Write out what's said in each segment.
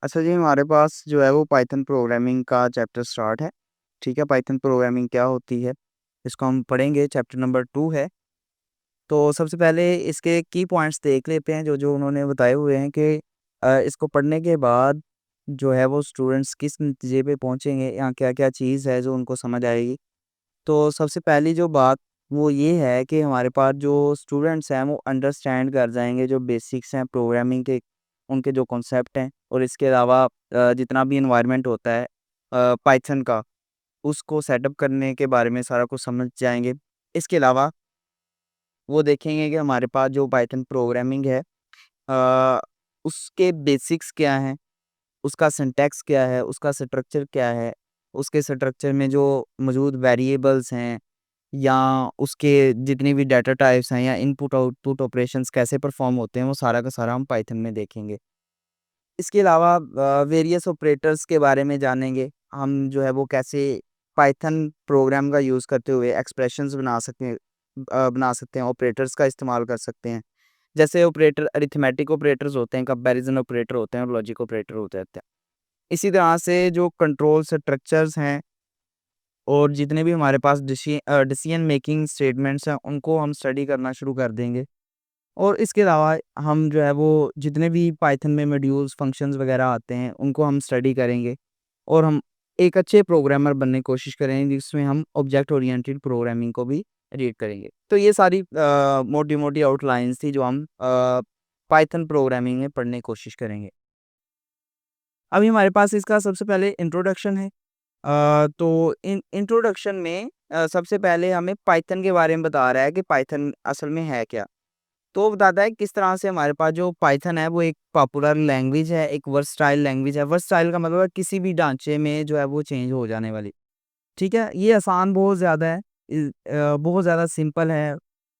अच्छा जी, हमारे पास जो है वो पाइथन प्रोग्रामिंग का चैप्टर स्टार्ट है। ठीक है, पाइथन प्रोग्रामिंग क्या होती है, इसको हम पढ़ेंगे, चैप्टर नंबर 2 है। तो सबसे पहले इसके की पॉइंट्स देख लेते हैं जो उन्होंने बताए हुए हैं कि इसको पढ़ने के बाद जो है वो स्टूडेंट्स किस नतीजे पे पहुँचेंगे या क्या-क्या चीज़ है जो उनको समझ आएगी। तो सबसे पहली जो बात वो ये है कि हमारे पास जो स्टूडेंट्स हैं वो अंडरस्टैंड कर जाएँगे जो बेसिक्स हैं प्रोग्रामिंग के, उनके जो कॉन्सेप्ट हैं और इसके अलावा जितना भी एनवायरनमेंट होता है पाइथन का, उसको सेटअप करने के बारे में सारा कुछ समझ जाएँगे। इसके अलावा वो देखेंगे कि हमारे पास जो पाइथन प्रोग्रामिंग है अ, उसके बेसिक्स क्या हैं, उसका सिंटैक्स क्या है, उसका स्ट्रक्चर क्या है, उसके स्ट्रक्चर में जो मौजूद वेरिएबल्स हैं या उसके जितनी भी डाटा टाइप्स हैं या इनपुट आउटपुट ऑपरेशंस कैसे परफॉर्म होते हैं, वो सारा का सारा हम पाइथन में देखेंगे। इसके अलावा वेरियस ऑपरेटर्स के बारे में जानेंगे। हम जो है वो कैसे पाइथन प्रोग्राम का यूज़ करते हुए एक्सप्रेशंस बना सकते हैं, ऑपरेटर्स का इस्तेमाल कर सकते हैं। जैसे ऑपरेटर अरिथमेटिक ऑपरेटर्स होते हैं, कंपैरिज़न ऑपरेटर होते हैं और लॉजिक ऑपरेटर होते रहते हैं। इसी तरह से जो कंट्रोल स्ट्रक्चर्स हैं और जितने भी हमारे पास डिसीजन मेकिंग स्टेटमेंट्स हैं, उनको हम स्टडी करना शुरू कर देंगे। और इसके अलावा हम जो है वो जितने भी पाइथन में मॉड्यूल्स, फंक्शंस वगैरह आते हैं, उनको हम स्टडी करेंगे और हम एक अच्छे प्रोग्रामर बनने की कोशिश करेंगे जिसमें हम ऑब्जेक्ट ओरिएंटेड प्रोग्रामिंग को भी रीड करेंगे। तो ये सारी मोटी-मोटी आउटलाइन्स थी जो हम पाइथन प्रोग्रामिंग में पढ़ने की कोशिश करेंगे। अभी हमारे पास इसका सबसे पहले इंट्रोडक्शन है। तो इन इंट्रोडक्शन में सबसे पहले हमें पाइथन के बारे में बता रहा है कि पाइथन असल में है क्या? तो वो बताता है किस तरह से हमारे पास जो पाइथन है वो एक पॉपुलर लैंग्वेज है, एक वर्सटाइल लैंग्वेज है। वर्सटाइल का मतलब है किसी भी ढांचे में जो है वो चेंज हो जाने वाली। ठीक है? ये आसान बहुत ज़्यादा है। बहुत ज़्यादा सिंपल है,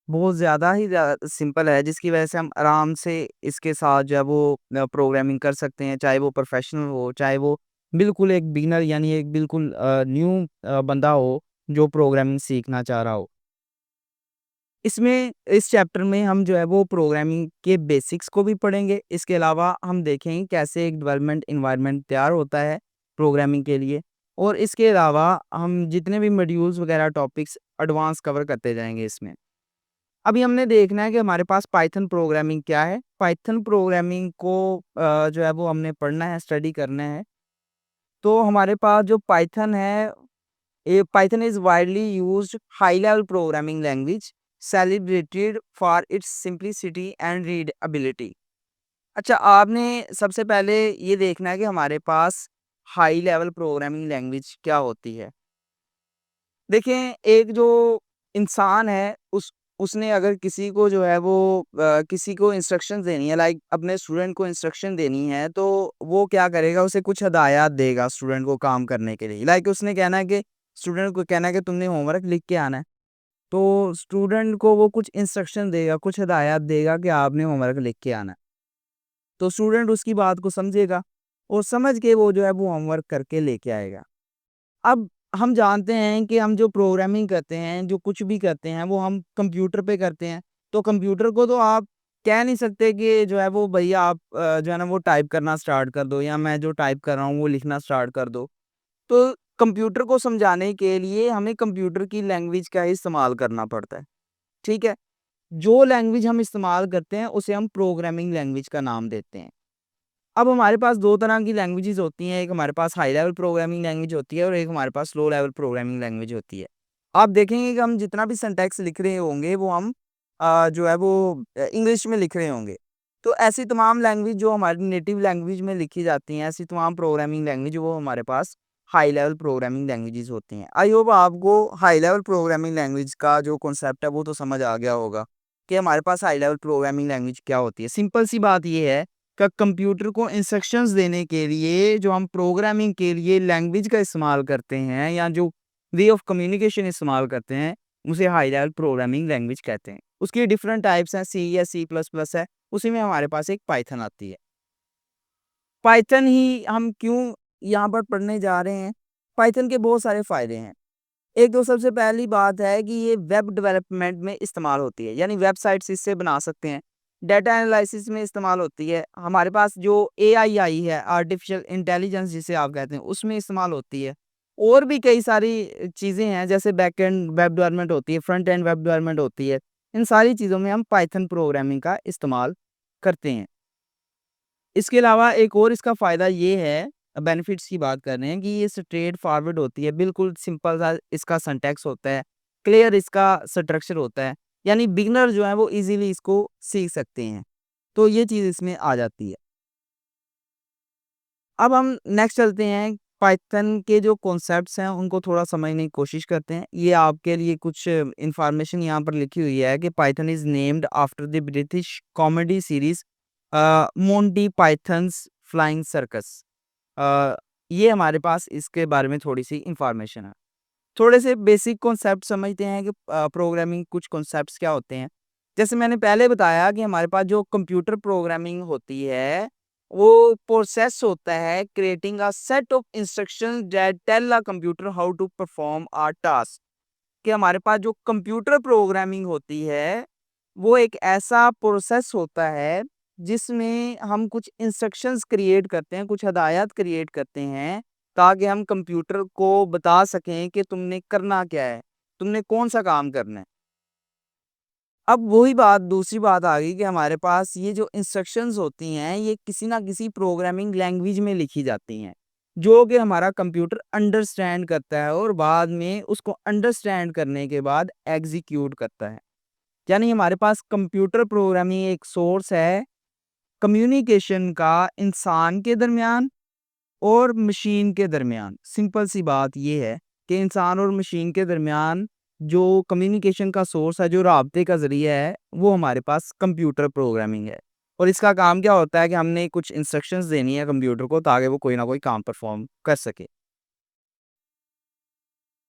बहुत ज़्यादा ही सिंपल है जिसकी वज़ह से हम आराम से इसके साथ जो है वो प्रोग्रामिंग कर सकते हैं, चाहे वो प्रोफ़ेशनल हो, चाहे वो बिल्कुल एक बिगिनर यानी एक बिल्कुल न्यू बंदा हो जो प्रोग्रामिंग सीखना चाह रहा हो। इसमें इस चैप्टर में हम जो है वो प्रोग्रामिंग के बेसिक्स को भी पढ़ेंगे। इसके अलावा हम देखेंगे कैसे एक डेवलपमेंट एनवायरनमेंट तैयार होता है प्रोग्रामिंग के लिए और इसके अलावा हम जितने भी मॉड्यूल्स वगैरह टॉपिक्स एडवांस कवर करते जाएँगे इसमें। अभी हमने देखना है कि हमारे पास पाइथन प्रोग्रामिंग क्या है? पाइथन प्रोग्रामिंग को जो है वो हमने पढ़ना है, स्टडी करना है। तो हमारे पास जो पाइथन है A Python is widely used high-level programming language celebrated for its simplicity and readability. अच्छा, आपने सबसे पहले ये देखना है कि हमारे पास हाई लेवल प्रोग्रामिंग लैंग्वेज क्या होती है। देखें, एक जो इंसान है उसने अगर किसी को जो है वो किसी को इंस्ट्रक्शंस देनी है लाइक अपने स्टूडेंट को इंस्ट्रक्शन देनी है तो वो क्या करेगा उसे कुछ हदायत देगा स्टूडेंट को काम करने के लिए। लाइक उसने कहना है कि स्टूडेंट को कहना है कि तुमने होमवर्क लिख के आना है। तो स्टूडेंट को वो कुछ इंस्ट्रक्शन देगा, कुछ हदायत देगा कि आपने होमवर्क लिख के आना है। तो स्टूडेंट उसकी बात को समझेगा और समझ के वो जो है वो होमवर्क करके लेके आएगा। अब हम जानते हैं कि हम जो प्रोग्रामिंग करते हैं, जो कुछ भी करते हैं, वो हम कंप्यूटर पे करते हैं। तो कंप्यूटर को तो आप कह नहीं सकते कि जो है वो भैया आप जो है ना वो टाइप करना स्टार्ट कर दो या मैं जो टाइप कर रहा हूँ वो लिखना स्टार्ट कर दो। तो कंप्यूटर को समझाने के लिए हमें कंप्यूटर की लैंग्वेज का ही इस्तेमाल करना पड़ता है। ठीक है? जो लैंग्वेज हम इस्तेमाल करते हैं उसे हम प्रोग्रामिंग लैंग्वेज का नाम देते हैं। अब हमारे पास 2 तरह की लैंग्वेजेज़ होती हैं, एक हमारे पास हाई लेवल प्रोग्रामिंग लैंग्वेज होती है और एक हमारे पास लो लेवल प्रोग्रामिंग लैंग्वेज होती है। आप देखेंगे कि हम जितना भी सिंटैक्स लिख रहे होंगे वो हम जो है वो इंग्लिश में लिख रहे होंगे। तो ऐसी तमाम लैंग्वेज जो हमारी नेटिव लैंग्वेज में लिखी जाती हैं, ऐसी तमाम प्रोग्रामिंग लैंग्वेज वो हमारे पास हाई लेवल प्रोग्रामिंग लैंग्वेजेज़ होती हैं। आई होप आपको हाई लेवल प्रोग्रामिंग लैंग्वेज का जो कॉन्सेप्ट है वो तो समझ आ गया होगा कि हमारे पास हाई लेवल प्रोग्रामिंग लैंग्वेज क्या होती है। सिंपल सी बात ये है कंप्यूटर को इंस्ट्रक्शंस देने के लिए जो हम प्रोग्रामिंग के लिए लैंग्वेज का इस्तेमाल करते हैं या जो वे ऑफ कम्युनिकेशन इस्तेमाल करते हैं उसे हाई लेवल प्रोग्रामिंग लैंग्वेज कहते हैं। उसकी डिफरेंट टाइप्स हैं, सी या सी प्लस प्लस है, उसी में हमारे पास एक पाइथन आती है। पाइथन ही हम क्यों यहाँ पर पढ़ने जा रहे हैं? पाइथन के बहुत सारे फ़ायदे हैं। एक तो सबसे पहली बात है कि ये वेब डेवलपमेंट में इस्तेमाल होती है, यानी वेबसाइट्स इससे बना सकते हैं। डाटा एनालिसिस में इस्तेमाल होती है, हमारे पास जो एआई आई है, आर्टिफिशियल इंटेलिजेंस जिसे आप कहते हैं, उसमें इस्तेमाल होती है। और भी कई सारी चीज़ें हैं, जैसे बैक एंड वेब डेवलपमेंट होती है, फ्रंट एंड वेब डेवलपमेंट होती है। इन सारी चीज़ों में हम पाइथन प्रोग्रामिंग का इस्तेमाल करते हैं। इसके अलावा एक और इसका फ़ायदा ये है, बेनिफिट्स की बात कर रहे हैं, कि ये स्ट्रेट फॉरवर्ड होती है, बिल्कुल सिंपल सा इसका सिंटैक्स होता है, क्लियर इसका स्ट्रक्चर होता है, यानी बिगिनर जो है वो ईज़िली इसको सीख सकते हैं। तो ये चीज़ इसमें आ जाती है। अब हम नेक्स्ट चलते हैं, पाइथन के जो कॉन्सेप्ट्स हैं उनको थोड़ा समझने की कोशिश करते हैं। ये आपके लिए कुछ इन्फॉर्मेशन यहाँ पर लिखी हुई है कि Python is named after the British comedy series Monty Python's flying circus. Uh, ये हमारे पास इसके बारे में थोड़ी-सी इन्फॉर्मेशन है। थोड़े से बेसिक कॉन्सेप्ट समझते हैं कि प्रोग्रामिंग कुछ कॉन्सेप्ट्स क्या होते हैं। जैसे मैंने पहले बताया कि हमारे पास जो कंप्यूटर प्रोग्रामिंग होती है, वो प्रोसेस होता है creating a set of instructions that tell a computer how to perform a task. कि हमारे पास जो कंप्यूटर प्रोग्रामिंग होती है, वो एक ऐसा प्रोसेस होता है, जिसमें हम कुछ इंस्ट्रक्शंस क्रिएट करते हैं, कुछ हदायत क्रिएट करते हैं, ताकि हम कंप्यूटर को बता सकें कि तुमने करना क्या है, तुमने कौन-सा काम करना है। अब वही बात दूसरी बात आ गई कि हमारे पास ये जो इंस्ट्रक्शंस होती हैं, ये किसी ना किसी प्रोग्रामिंग लैंग्वेज में लिखी जाती हैं, जो कि हमारा कंप्यूटर अंडरस्टैंड करता है और बाद में उसको अंडरस्टैंड करने के बाद एग्जीक्यूट करता है। यानी हमारे पास कंप्यूटर प्रोग्रामिंग एक सोर्स है कम्युनिकेशन का इंसान के दरमियान और मशीन के दरमियान। सिंपल सी बात ये है कि इंसान और मशीन के दरमियान जो कम्युनिकेशन का सोर्स है, जो राब्ते का ज़रिया है, वो हमारे पास कंप्यूटर प्रोग्रामिंग है। और इसका काम क्या होता है कि हमने कुछ इंस्ट्रक्शंस देनी है कंप्यूटर को, ताकि वो कोई ना कोई काम परफ़ॉर्म कर सके।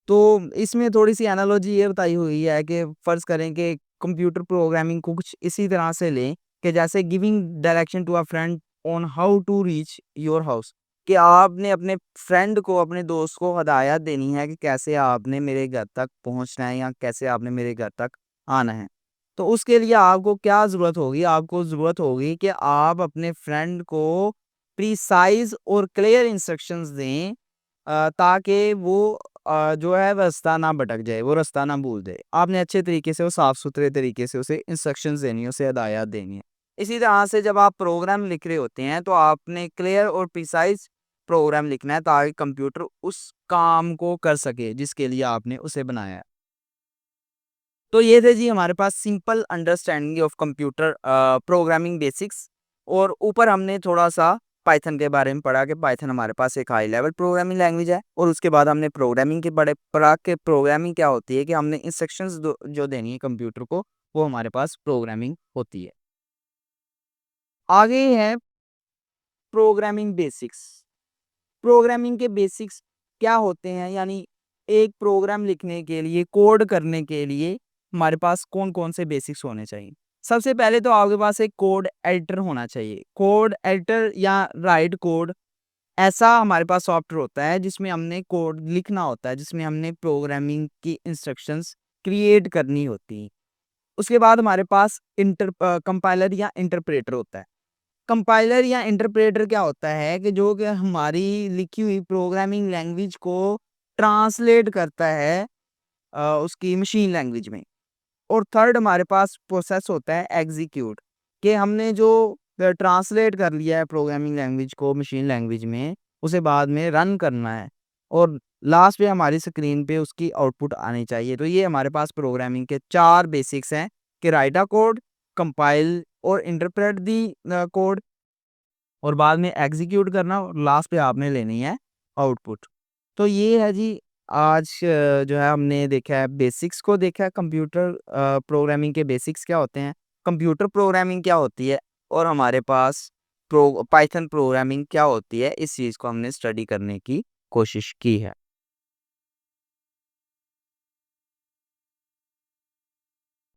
तो इसमें थोड़ी-सी एनालॉजी ये बताई हुई है कि फ़र्ज़ करें कि कंप्यूटर प्रोग्रामिंग को कुछ इसी तरह से लें कि जैसे giving direction to a friend on how to reach your house, कि आपने अपने फ्रेंड को, अपने दोस्त को हदायत देनी है कि कैसे आपने मेरे घर तक पहुँचना है या कैसे आपने मेरे घर तक आना है। तो उसके लिए आपको क्या ज़रूरत होगी? आपको ज़रूरत होगी कि आप अपने फ्रेंड को प्रिसाइज़ और क्लियर इंस्ट्रक्शंस दें, ताकि वो जो है रास्ता ना भटक जाए, वो रास्ता ना भूल जाए। आपने अच्छे तरीके से और साफ-सुथरे तरीके से उसे इंस्ट्रक्शंस देनी है, उसे हदायत देनी है। इसी तरह से जब आप प्रोग्राम लिख रहे होते हैं, तो आपने क्लियर और प्रिसाइज़ प्रोग्राम लिखना है, ताकि कंप्यूटर उस काम को कर सके जिसके लिए आपने उसे बनाया है। तो ये थे जी हमारे पास simple understanding of computer programming basics. और ऊपर हमने थोड़ा-सा पाइथन के बारे में पढ़ा कि पाइथन हमारे पास एक हाई लेवल प्रोग्रामिंग लैंग्वेज है, और उसके बाद हमने प्रोग्रामिंग के बड़े पढ़ा कि प्रोग्रामिंग क्या होती है, कि हमने इंस्ट्रक्शंस दो जो देनी है कंप्यूटर को, वो हमारे पास प्रोग्रामिंग होती है। आगे है प्रोग्रामिंग बेसिक्स। प्रोग्रामिंग के बेसिक्स क्या होते हैं, यानी एक प्रोग्राम लिखने के लिए, कोड करने के लिए हमारे पास कौन-कौन से बेसिक्स होने चाहिए। सबसे पहले तो आपके पास एक कोड एडिटर होना चाहिए। कोड एडिटर या राइट कोड ऐसा हमारे पास सॉफ्टवेयर होता है, जिसमें हमने कोड लिखना होता है, जिसमें हमने प्रोग्रामिंग की इंस्ट्रक्शंस क्रिएट करनी होती हैं। उसके बाद हमारे पास कंपाइलर या इंटरप्रेटर होता है। कंपाइलर या इंटरप्रेटर क्या होता है कि जो कि हमारी लिखी हुई प्रोग्रामिंग लैंग्वेज को ट्रांसलेट करता है उसकी मशीन लैंग्वेज में। और थर्ड हमारे पास प्रोसेस होता है एग्जीक्यूट, कि हमने जो ट्रांसलेट कर लिया है प्रोग्रामिंग लैंग्वेज को मशीन लैंग्वेज में, उसे बाद में रन करना है, और लास्ट पे हमारी स्क्रीन पे उसकी आउटपुट आनी चाहिए। तो ये हमारे पास प्रोग्रामिंग के 4 बेसिक्स हैं, कि राइट अ कोड, कंपाइल और इंटरप्रेट दी कोड, और बाद में एग्ज़ीक्यूट करना, और लास्ट पे आपने लेनी है आउटपुट। तो ये है जी, आज जो है हमने देखा है, बेसिक्स को देखा है, कंप्यूटर प्रोग्रामिंग के बेसिक्स क्या होते हैं, कंप्यूटर प्रोग्रामिंग क्या होती है, और हमारे पास पाइथन प्रोग्रामिंग क्या होती है, इस चीज़ को हमने स्टडी करने की कोशिश की है।